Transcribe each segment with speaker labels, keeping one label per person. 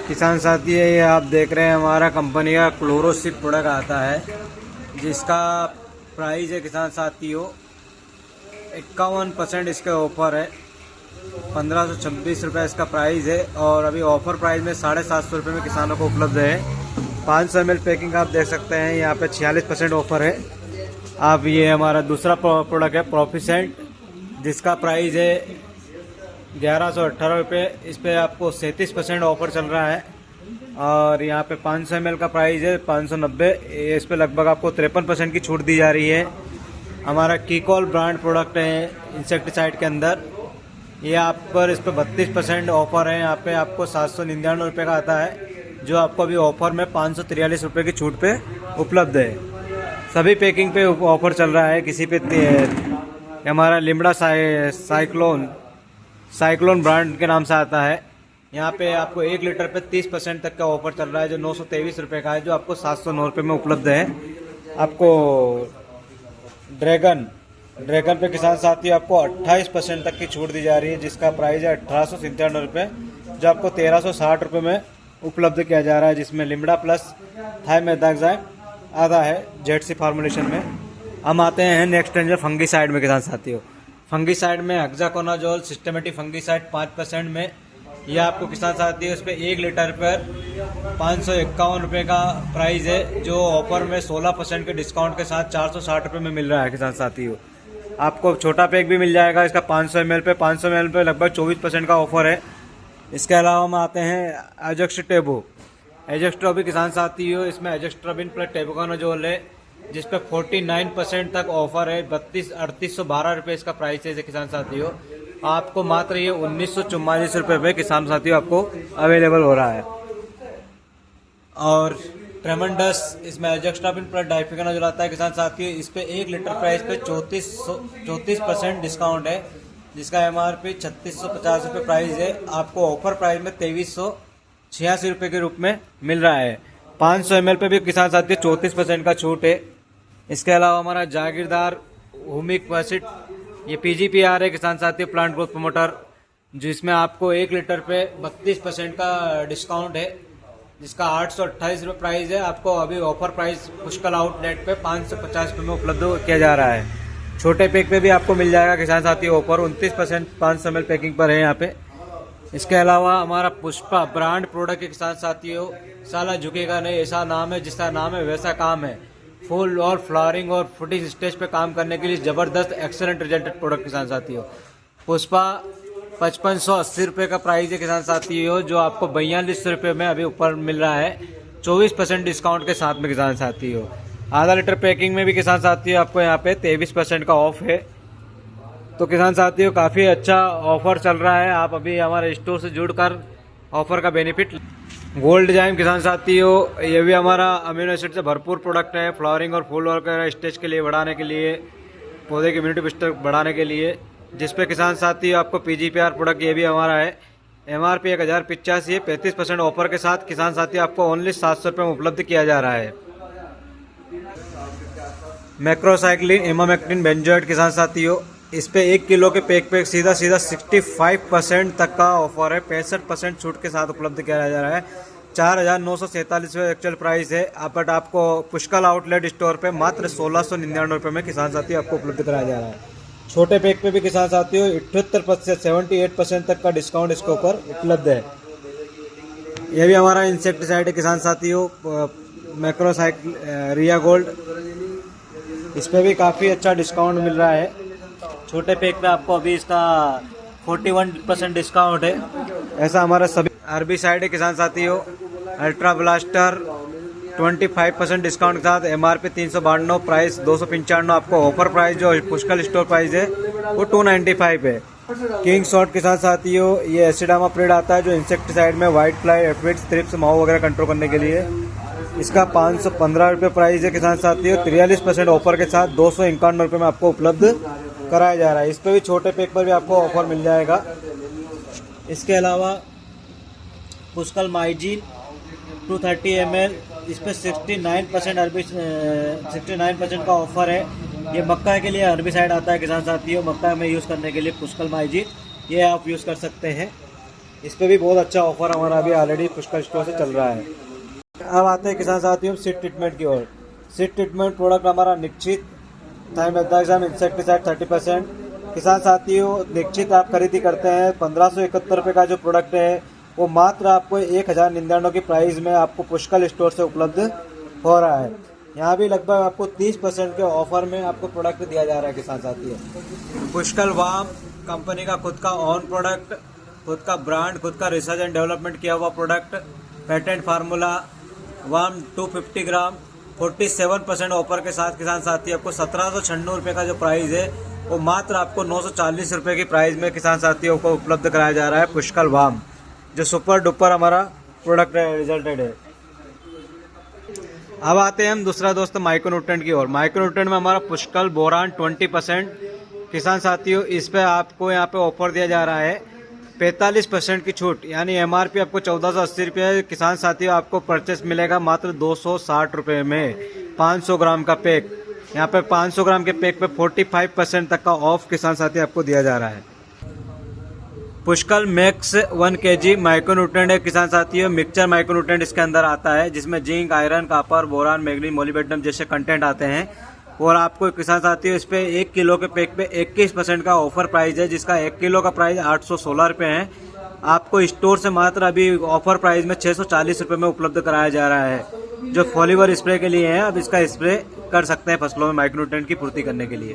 Speaker 1: किसान साथी है, ये आप देख रहे हैं हमारा कंपनी का क्लोरोसिप प्रोडक्ट आता है, जिसका प्राइस है किसान साथियों 51% इसके ऑफर है। 1526 रुपये इसका प्राइस है और अभी ऑफर प्राइस में 750 रुपये में किसानों को उपलब्ध है। 500 ml पैकिंग आप देख सकते हैं, यहाँ पे 46% ऑफर है। आप ये हमारा दूसरा प्रोडक्ट है प्रोफिसेंट, जिसका प्राइस है 1118 रुपये। इस पर आपको 37% ऑफर चल रहा है और यहाँ पे 500 ml का प्राइस है 590। इस पे लगभग आपको 53% की छूट दी जा रही है। हमारा कीकॉल ब्रांड प्रोडक्ट है इंसेक्टिसाइड के अंदर, ये आप पर इस पर 32% ऑफर है। यहाँ पे आपको 799 रुपये का आता है, जो आपको अभी ऑफर में 543 रुपये की छूट पे उपलब्ध है। सभी पैकिंग पे ऑफर चल रहा है। किसी पे हमारा लिम्बड़ा साइक्लोन ब्रांड के नाम से आता है। यहाँ पे आपको 1 लीटर पे 30% तक का ऑफर चल रहा है, जो 923 रुपये का है, जो आपको 709 रुपये में उपलब्ध है। आपको ड्रैगन पे किसान साथी आपको 28% तक की छूट दी जा रही है, जिसका प्राइस है 1897 रुपये, जो आपको 1360 रुपये में उपलब्ध किया जा रहा है, जिसमें लिम्बड़ा प्लस थाइमेथाक्साम आता है जेडसी फार्मूलेशन में। हम आते हैं नेक्स्ट रेंज फंगीसाइड में किसान साथियों। फंगीसाइड में हेक्साकोनाजोल सिस्टेमेटिक फंगीसाइड 5% में, यह आपको किसान साथी उस पर 1 लीटर पर 551 रुपये का प्राइस है, जो ऑफर में 16% के डिस्काउंट के साथ 460 रुपये में मिल रहा है किसान साथियों। आपको छोटा पैक भी मिल जाएगा इसका 500 ml पे। 500 ml पे लगभग 24% का ऑफर है। इसके अलावा हम आते हैं एजोक्सिटेबो भी किसान साथियों, इसमें एजोक्सिट्रोबिन प्लस टेबुकोनाजोल है, जिस पे 49% तक ऑफर है। 3812 रुपये इसका प्राइस है किसान साथियों। आपको मात्र ये 1944 रुपये पे किसान साथियों आपको अवेलेबल हो रहा है। और ट्रेमेंडस इसमें एजोक्सिट्रोबिन प्लस डाइफेनाजोल आता है किसान साथियों। इस पे 1 लीटर प्राइस पे 34% डिस्काउंट है, जिसका MRP 3650 रुपये प्राइस है। आपको ऑफर प्राइस में 2386 रुपये के रूप में मिल रहा है। 500 ml पे भी किसान साथियों 34% का छूट है। इसके अलावा हमारा जागीरदार हुमिक एसिड, ये PGPR है किसान साथियों, प्लांट ग्रोथ प्रमोटर, जिसमें आपको 1 लीटर पे 32% का डिस्काउंट है, जिसका 828 रुपये प्राइस है। आपको अभी ऑफर प्राइस पुष्कर आउटलेट पे 550 रुपये में उपलब्ध किया जा रहा है। छोटे पैक पे भी आपको मिल जाएगा किसान साथियों ऑफर 29% 500 ml पैकिंग पर है यहाँ पे। इसके अलावा हमारा पुष्पा ब्रांड प्रोडक्ट के किसान साथियों, साला झुकेगा नहीं, ऐसा नाम है, जिसका नाम है वैसा काम है। फुल और फ्लावरिंग और फुटिंग स्टेज पे काम करने के लिए जबरदस्त एक्सेलेंट रिजल्टेड प्रोडक्ट किसान साथियों। पुष्पा 5580 रुपये का प्राइस है किसान साथियों, जो आपको 42 रुपये में अभी ऊपर मिल रहा है 24% डिस्काउंट के साथ में किसान साथियों। आधा लीटर पैकिंग में भी किसान साथियों आपको यहाँ पे 23% का ऑफ है। तो किसान साथियों काफ़ी अच्छा ऑफर चल रहा है। आप अभी हमारे स्टोर से जुड़कर ऑफर का बेनिफिट। गोल्ड जाइम किसान साथियों, ये भी हमारा अमीनो एसिड से भरपूर प्रोडक्ट है, फ्लावरिंग और फूल वगैरह स्टेज के लिए बढ़ाने के लिए, पौधे की इम्यूनिटी बूस्टर बढ़ाने के लिए, जिसपे किसान साथियों आपको PGPR प्रोडक्ट ये भी हमारा है। MRP 1085 है, 35% ऑफर के साथ किसान साथियों आपको ओनली 700 रुपये में उपलब्ध किया जा रहा है। मैक्रोसाइक्लिन इमामेक्टिन बेंजोएट किसान साथियों, इस पे 1 किलो के पैक पे सीधा 65% तक का ऑफर है, 65% छूट के साथ उपलब्ध किया जा रहा है। 4947 एक्चुअल प्राइस है, बट आपको पुष्कर आउटलेट स्टोर पे मात्र 1699 रुपये में किसान साथियों आपको उपलब्ध कराया जा रहा है। छोटे पैक पे भी किसान साथियों 78% 78% तक का डिस्काउंट इसके ऊपर उपलब्ध है। यह भी हमारा इंसेक्टिसाइड है किसान साथियों, रिया गोल्ड, इस पर भी काफ़ी अच्छा डिस्काउंट मिल रहा है। छोटे पैक में आपको अभी इसका 41% डिस्काउंट है। ऐसा हमारा सभी हर्बिसाइड है किसान साथियों, अल्ट्रा ब्लास्टर 25% डिस्काउंट के साथ, MRP 392, प्राइस 295। आपको ऑफर प्राइस जो पुष्कर स्टोर प्राइस है वो 295 है। किंग शॉट के साथियों, ये एसिडामाप्रिड आता है, जो इंसेक्टिसाइड में व्हाइट फ्लाई, एफिड्स, थ्रिप्स, माऊ वगैरह कंट्रोल करने के लिए। इसका 515 रुपये प्राइस है किसान साथियों, 43% ऑफर के साथ 251 रुपये में आपको उपलब्ध कराया जा रहा है। इस पर भी छोटे पैक पर भी आपको ऑफर मिल जाएगा। इसके अलावा पुष्कर माइजीन 230 ml, इस पर 69% का ऑफर है। ये मक्का के लिए हर्बिसाइड आता है किसान साथियों, मक्का में यूज़ करने के लिए पुष्कर माइजीन, ये आप यूज़ कर सकते हैं। इस पे भी बहुत अच्छा ऑफर हमारा अभी ऑलरेडी पुष्कर स्टोर से चल रहा है। अब आते हैं किसान साथियों सीड ट्रीटमेंट की ओर। सीड ट्रीटमेंट प्रोडक्ट हमारा निश्चित थाइमेथाक्साम इंसेक्टिसाइड 30%। किसान साथियों निश्चित आप खरीदी करते हैं 1571 रुपये का जो प्रोडक्ट है वो मात्र आपको 1099 की प्राइस में आपको पुष्कर स्टोर से उपलब्ध हो रहा है। यहाँ भी लगभग आपको 30% के ऑफर में आपको प्रोडक्ट दिया जा रहा है किसान साथियों। पुष्कर वाम कंपनी का खुद का ऑन प्रोडक्ट, खुद का ब्रांड, खुद का रिसर्च एंड डेवलपमेंट किया हुआ प्रोडक्ट, पेटेंट फार्मूला वाम 250 ग्राम 47% ऑफर के साथ किसान साथी आपको 1796 रुपये का जो प्राइस है वो मात्र आपको 940 रुपये की प्राइस में किसान साथियों को उपलब्ध कराया जा रहा है पुष्कर वाम, जो सुपर डुपर हमारा प्रोडक्ट रिजल्टेड है। अब आते हैं हम दूसरा दोस्त माइक्रोन्यूट्रेंट की ओर। माइक्रोन्यूट्रेंट में हमारा पुष्कर बोरान 20%। किसान साथियों इस पे आपको यहाँ पे ऑफर दिया जा रहा है 45% की छूट, यानी एमआरपी आपको 1480 रुपये। किसान साथियों आपको परचेस मिलेगा मात्र 260 रुपये में 500 ग्राम का पैक। यहाँ पे 500 ग्राम के पैक पे 45% तक का ऑफ किसान साथी आपको दिया जा रहा है। पुष्कर मैक्स 1 kg माइक्रोन्यूट्रेंट है किसान साथियों। मिक्सचर माइक्रोन्यूट्रेंट इसके अंदर आता है जिसमें zinc, iron, copper, boron, manganese, molybdenum जैसे कंटेंट आते हैं। और आपको किसान साथियों इस पे 1 किलो के पैक पे 21% का ऑफर प्राइस है, जिसका 1 किलो का प्राइस 816 रुपये है। आपको स्टोर से मात्र अभी ऑफर प्राइस में 640 रुपये में उपलब्ध कराया जा रहा है, जो फॉलीवर स्प्रे के लिए है। अब इसका स्प्रे कर सकते हैं फसलों में माइक्रोन्यूट्रेंट की पूर्ति करने के लिए।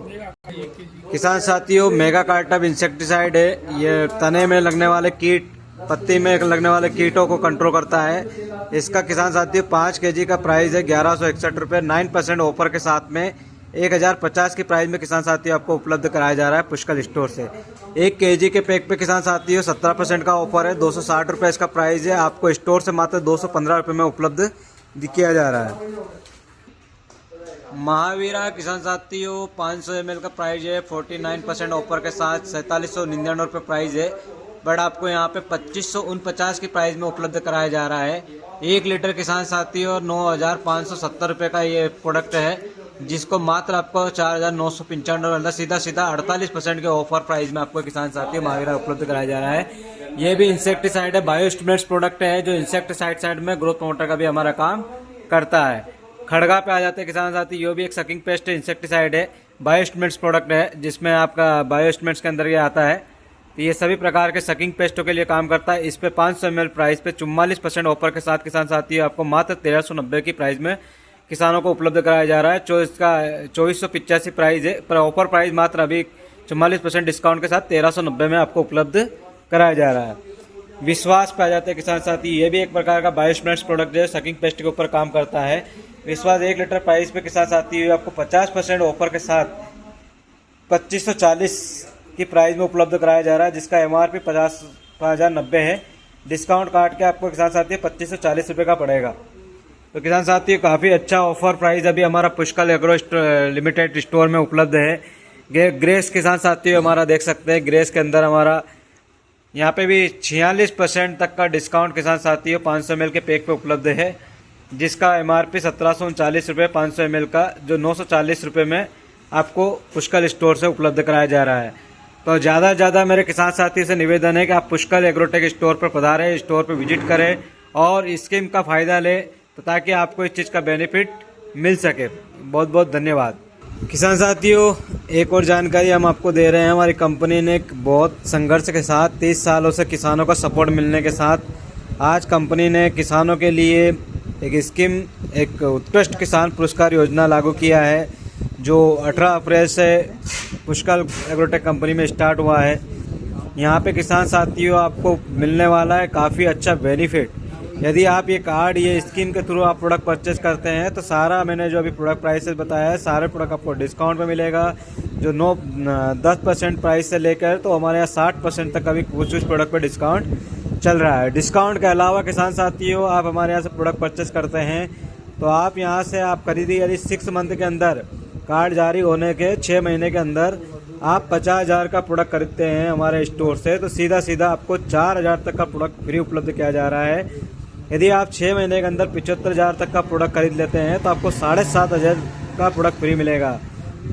Speaker 1: किसान साथियों मेगा कार्टब इंसेक्टिसाइड है, ये तने में लगने वाले कीट, पत्ती में लगने वाले कीटों को कंट्रोल करता है। इसका किसान साथियों 5 kg का प्राइस है 1161 रुपये। 9% ऑफर के साथ में 1050 की प्राइस में किसान साथियों आपको उपलब्ध कराया जा रहा है पुष्कर स्टोर से। 1 kg के पैक पे किसान साथियों 17% का ऑफर है, 260 रुपये इसका प्राइस है। आपको स्टोर से मात्र 215 रुपये में उपलब्ध किया जा रहा है। महावीरा किसान साथियों 500 ml का प्राइस है 49% ऑफर के साथ 4799 रुपये प्राइस है, बट आपको यहाँ पे 2549 की प्राइस में उपलब्ध कराया जा रहा है। 1 लीटर किसान साथियों 9570 रुपये का ये प्रोडक्ट है, जिसको मात्र आपको 4995 सीधा 48% के ऑफर प्राइस में आपको किसान साथियों महावीरा उपलब्ध कराया जा रहा है। ये भी इंसेक्टिसाइड है, बायोस्टिमुलेंट्स प्रोडक्ट है, जो इंसेक्टिसाइड साइड में ग्रोथ प्रमोटर का भी हमारा काम करता है। खड़गा पे आ जाते हैं किसान साथी, ये भी एक सकिंग पेस्ट इंसेक्टिसाइड है, बायोस्टिमुलेंट्स प्रोडक्ट है, जिसमें आपका बायोस्टिमुलेंट्स के अंदर ये आता है। तो ये सभी प्रकार के सकिंग पेस्टों के लिए काम करता है। इस पे 500 ml प्राइस पे 44% ऑफर के साथ किसान साथी आपको मात्र 1390 की प्राइस में किसानों को उपलब्ध कराया जा रहा है। जो इसका 2485 प्राइस है, पर ऑफर प्राइस मात्र अभी 44% डिस्काउंट के साथ 1390 में आपको उपलब्ध कराया जा रहा है। विश्वास पे आ जाते हैं किसान साथी, ये भी एक प्रकार का बायोस्टिमुलेंट्स प्रोडक्ट है, सकिंग पेस्ट के ऊपर काम करता है। विश्वास 1 लीटर प्राइस पे किसान साथी आपको 50% ऑफर के साथ 2540 की प्राइस में उपलब्ध कराया जा रहा है, जिसका एमआरपी 50,090 है। डिस्काउंट काट के आपको किसान साथी 2540 रुपये का पड़ेगा। तो किसान साथी काफ़ी अच्छा ऑफर प्राइस अभी हमारा पुष्कर एग्रो लिमिटेड स्टोर में उपलब्ध है। ग्रेस किसान साथी हमारा देख सकते हैं, ग्रेस के अंदर हमारा यहाँ पे भी 46% तक का डिस्काउंट किसान साथियों 500 ml के पैक पे उपलब्ध है, जिसका एमआरपी 1739 रुपये 500 ml का, जो 940 रुपये में आपको पुष्कर स्टोर से उपलब्ध कराया जा रहा है। तो ज़्यादा से ज़्यादा मेरे किसान साथी से निवेदन है कि आप पुष्कर एग्रोटेक स्टोर पर पधारें, स्टोर पर विजिट करें और इस स्कीम का फ़ायदा लें, तो ताकि आपको इस चीज़ का बेनिफिट मिल सके। बहुत बहुत धन्यवाद। किसान साथियों एक और जानकारी हम आपको दे रहे हैं, हमारी कंपनी ने एक बहुत संघर्ष के साथ 30 सालों से किसानों का सपोर्ट मिलने के साथ आज कंपनी ने किसानों के लिए एक स्कीम, एक उत्कृष्ट किसान पुरस्कार योजना लागू किया है, जो 18 अप्रैल से पुष्कर एग्रोटेक कंपनी में स्टार्ट हुआ है। यहाँ पे किसान साथियों आपको मिलने वाला है काफ़ी अच्छा बेनिफिट। यदि आप ये कार्ड, ये स्कीम के थ्रू आप प्रोडक्ट परचेस करते हैं तो सारा मैंने जो अभी प्रोडक्ट प्राइसेस बताया है, सारे प्रोडक्ट आपको डिस्काउंट पे मिलेगा। जो 10% प्राइस से लेकर तो हमारे यहाँ 60% तक अभी कुछ प्रोडक्ट पे डिस्काउंट चल रहा है। डिस्काउंट के अलावा किसान साथियों आप हमारे यहाँ से प्रोडक्ट परचेस करते हैं तो आप यहाँ से आप खरीदी, यदि 6 मंथ के अंदर कार्ड जारी होने के 6 महीने के अंदर आप 50,000 का प्रोडक्ट खरीदते हैं हमारे स्टोर से, तो सीधा सीधा आपको 4,000 तक का प्रोडक्ट फ्री उपलब्ध किया जा रहा है। यदि आप 6 महीने के अंदर 75,000 तक का प्रोडक्ट खरीद लेते हैं तो आपको 7,500 का प्रोडक्ट फ्री मिलेगा।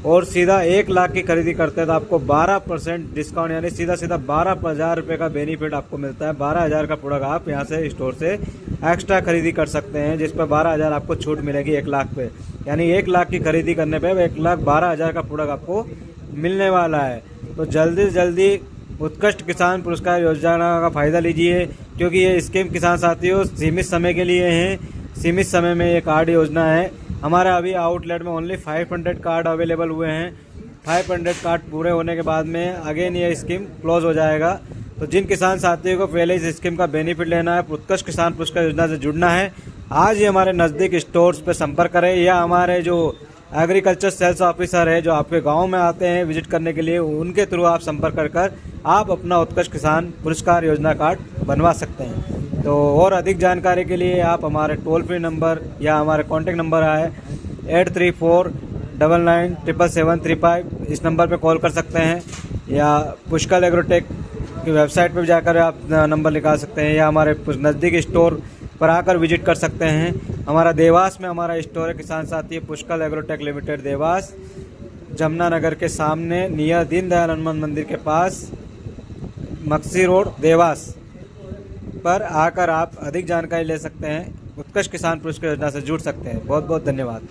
Speaker 1: और सीधा 1 लाख की खरीदी करते हैं तो आपको 12% डिस्काउंट, यानी सीधा 12,000 रुपये का बेनिफिट आपको मिलता है। 12,000 का प्रोडक्ट आप यहाँ से स्टोर से एक्स्ट्रा खरीदी कर सकते हैं, जिस पर 12,000 आपको छूट मिलेगी 1 लाख पे। यानी 1 लाख की खरीदी करने पे 1,12,000 का प्रोडक्ट आपको मिलने वाला है। तो जल्दी से जल्दी उत्कृष्ट किसान पुरस्कार योजना का फ़ायदा लीजिए, क्योंकि ये स्कीम किसान साथियों सीमित समय के लिए हैं। सीमित समय में ये कार्ड योजना है। हमारा अभी आउटलेट में ओनली 500 कार्ड अवेलेबल हुए हैं। 500 कार्ड पूरे होने के बाद में अगेन ये स्कीम क्लोज हो जाएगा। तो जिन किसान साथियों को पहले इस स्कीम का बेनिफिट लेना है, उत्कृष्ट किसान पुरस्कार योजना से जुड़ना है, आज ही हमारे नज़दीक स्टोर्स पर संपर्क करें, या हमारे जो एग्रीकल्चर सेल्स ऑफिसर है जो आपके गांव में आते हैं विजिट करने के लिए, उनके थ्रू आप संपर्क कर आप अपना उत्कृष्ट किसान पुरस्कार योजना कार्ड बनवा सकते हैं। तो और अधिक जानकारी के लिए आप हमारे टोल फ्री नंबर या हमारे कॉन्टैक्ट नंबर है 8349977735, इस नंबर पे कॉल कर सकते हैं, या पुष्कर एग्रोटेक की वेबसाइट पर जाकर आप नंबर निकाल सकते हैं, या हमारे नज़दीक स्टोर पर आकर विजिट कर सकते हैं। हमारा देवास में हमारा स्टोर है किसान साथी पुष्कर एग्रोटेक लिमिटेड, देवास जमुना नगर के सामने नियर दीनदयाल हनुमान मंदिर के पास, मक्सी रोड देवास पर आकर आप अधिक जानकारी ले सकते हैं, उत्कृष्ट किसान पुरस्कार योजना से जुड़ सकते हैं। बहुत बहुत धन्यवाद।